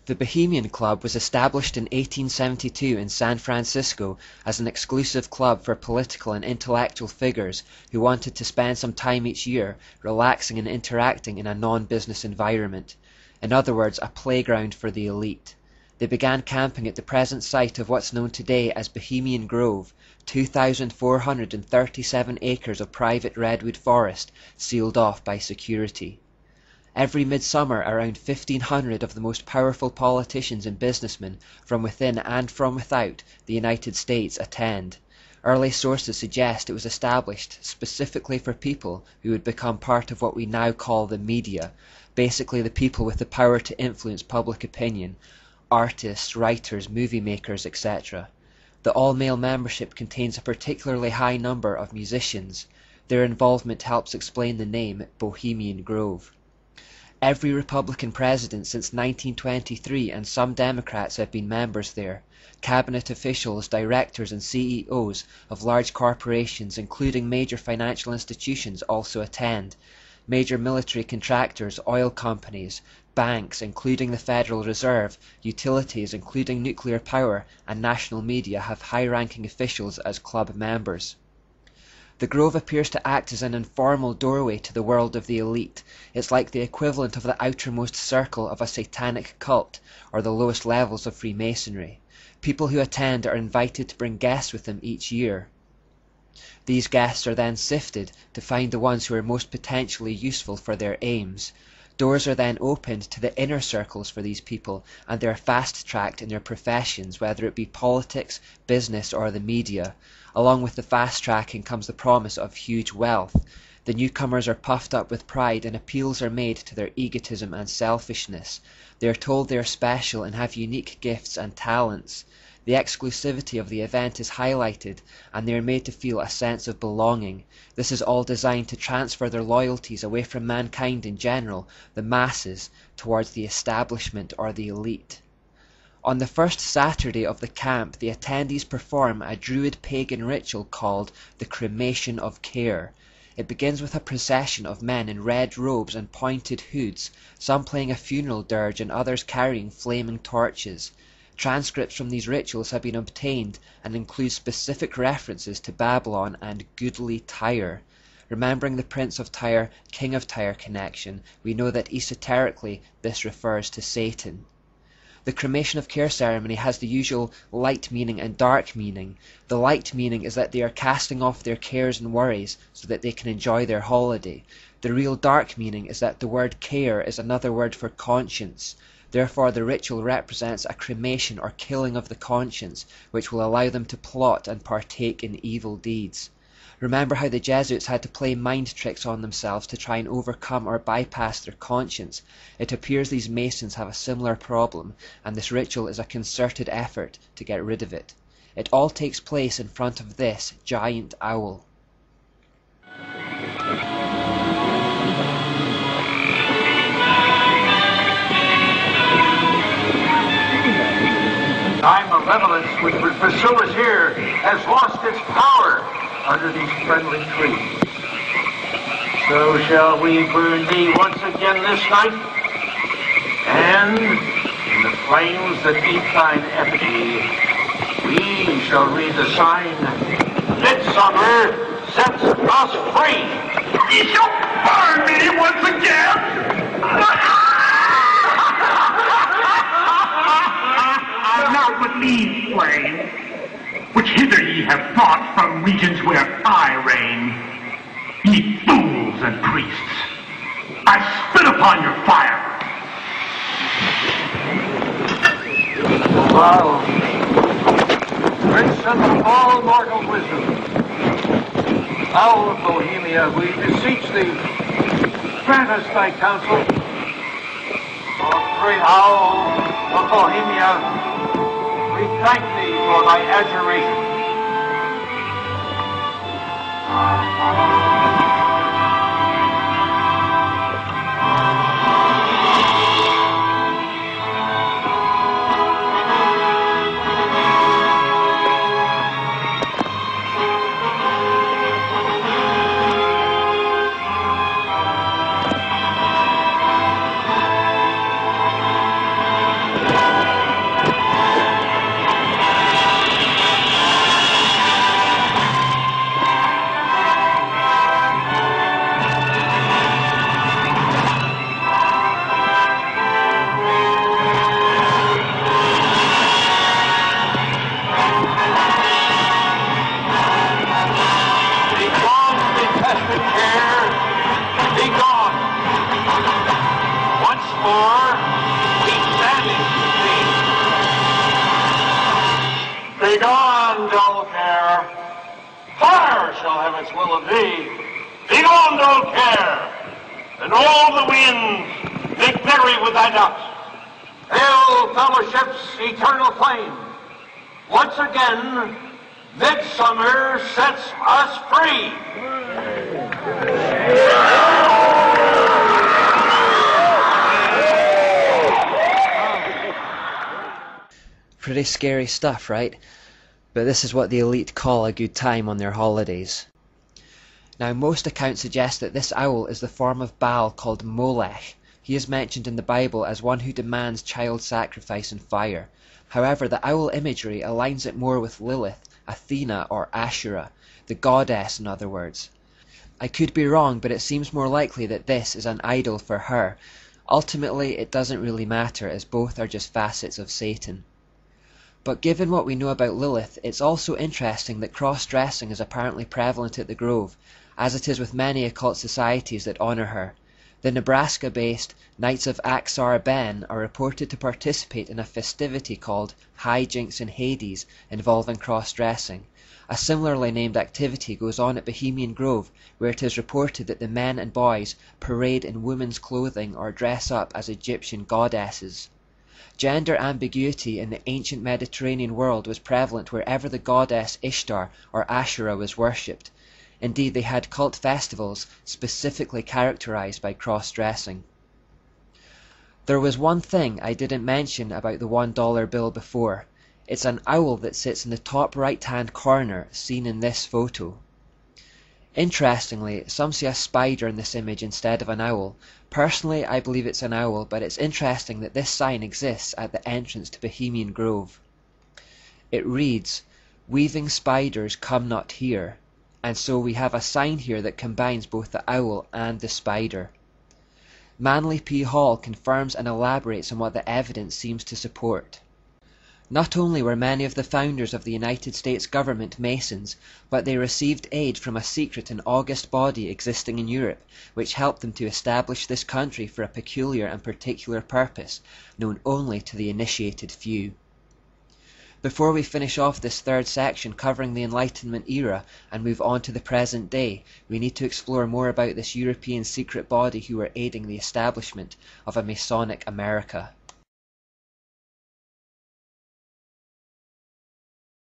The Bohemian Club was established in 1872 in San Francisco as an exclusive club for political and intellectual figures who wanted to spend some time each year relaxing and interacting in a non-business environment. In other words, a playground for the elite. They began camping at the present site of what's known today as Bohemian Grove, 2,437 acres of private redwood forest sealed off by security. Every midsummer, around 1,500 of the most powerful politicians and businessmen from within and from without the United States attend. Early sources suggest it was established specifically for people who would become part of what we now call the media, basically the people with the power to influence public opinion, artists, writers, movie makers, etc. The all-male membership contains a particularly high number of musicians. Their involvement helps explain the name Bohemian Grove. Every Republican president since 1923 and some Democrats have been members there. Cabinet officials, directors and CEOs of large corporations, including major financial institutions, also attend. Major military contractors, oil companies, banks, including the Federal Reserve, utilities, including nuclear power, and national media have high-ranking officials as club members. The Grove appears to act as an informal doorway to the world of the elite. It's like the equivalent of the outermost circle of a satanic cult, or the lowest levels of Freemasonry. People who attend are invited to bring guests with them each year. These guests are then sifted to find the ones who are most potentially useful for their aims. Doors are then opened to the inner circles for these people, and they are fast-tracked in their professions, whether it be politics, business, or the media. Along with the fast-tracking comes the promise of huge wealth. The newcomers are puffed up with pride, and appeals are made to their egotism and selfishness. They are told they are special and have unique gifts and talents. The exclusivity of the event is highlighted, and they are made to feel a sense of belonging. This is all designed to transfer their loyalties away from mankind in general, the masses, towards the establishment or the elite. On the first Saturday of the camp, the attendees perform a Druid pagan ritual called the Cremation of Care. It begins with a procession of men in red robes and pointed hoods, some playing a funeral dirge and others carrying flaming torches. Transcripts from these rituals have been obtained and include specific references to Babylon and goodly Tyre. Remembering the Prince of Tyre, King of Tyre connection, we know that esoterically this refers to Satan. The cremation of care ceremony has the usual light meaning and dark meaning. The light meaning is that they are casting off their cares and worries so that they can enjoy their holiday. The real dark meaning is that the word care is another word for conscience. Therefore, the ritual represents a cremation or killing of the conscience, which will allow them to plot and partake in evil deeds. Remember how the Jesuits had to play mind tricks on themselves to try and overcome or bypass their conscience. It appears these Masons have a similar problem, and this ritual is a concerted effort to get rid of it. It all takes place in front of this giant owl. Time malevolence which would pursue us here has lost its power under these friendly trees. So shall we burn thee once again this night, and in the flames that eat thine effigy, we shall read the sign, Midsummer sets us free. Ye shall burn me once again. Not with these flames, which hither ye have brought from regions where I reign. Ye fools and priests, I spit upon your fire. Wow. Prince of all mortal wisdom, Owl of Bohemia, we beseech thee, grant us thy counsel. O great Owl of Bohemia, we thank thee for thy adjuration. have its will of thee. Begone, old care, and all the winds make merry with thy dust. Hail, fellowship's eternal flame. Once again, midsummer sets us free. Pretty scary stuff, right? But this is what the elite call a good time on their holidays. Now, most accounts suggest that this owl is the form of Baal called Molech. He is mentioned in the Bible as one who demands child sacrifice and fire. However, the owl imagery aligns it more with Lilith, Athena, or Asherah, the goddess in other words. I could be wrong, but it seems more likely that this is an idol for her. Ultimately, it doesn't really matter, as both are just facets of Satan. But given what we know about Lilith, it's also interesting that cross-dressing is apparently prevalent at the Grove, as it is with many occult societies that honour her. The Nebraska-based Knights of Aksar Ben are reported to participate in a festivity called High Jinks in Hades involving cross-dressing. A similarly named activity goes on at Bohemian Grove, where it is reported that the men and boys parade in women's clothing or dress up as Egyptian goddesses. Gender ambiguity in the ancient Mediterranean world was prevalent wherever the goddess Ishtar or Asherah was worshipped. Indeed, they had cult festivals specifically characterized by cross-dressing. There was one thing I didn't mention about the $1 bill before. It's an owl that sits in the top right-hand corner, seen in this photo. Interestingly, some see a spider in this image instead of an owl. Personally, I believe it's an owl, but it's interesting that this sign exists at the entrance to Bohemian Grove. It reads, "Weaving spiders come not here," and so we have a sign here that combines both the owl and the spider. Manly P. Hall confirms and elaborates on what the evidence seems to support. Not only were many of the founders of the United States government Masons, but they received aid from a secret and august body existing in Europe, which helped them to establish this country for a peculiar and particular purpose, known only to the initiated few. Before we finish off this third section covering the Enlightenment era and move on to the present day, we need to explore more about this European secret body who were aiding the establishment of a Masonic America.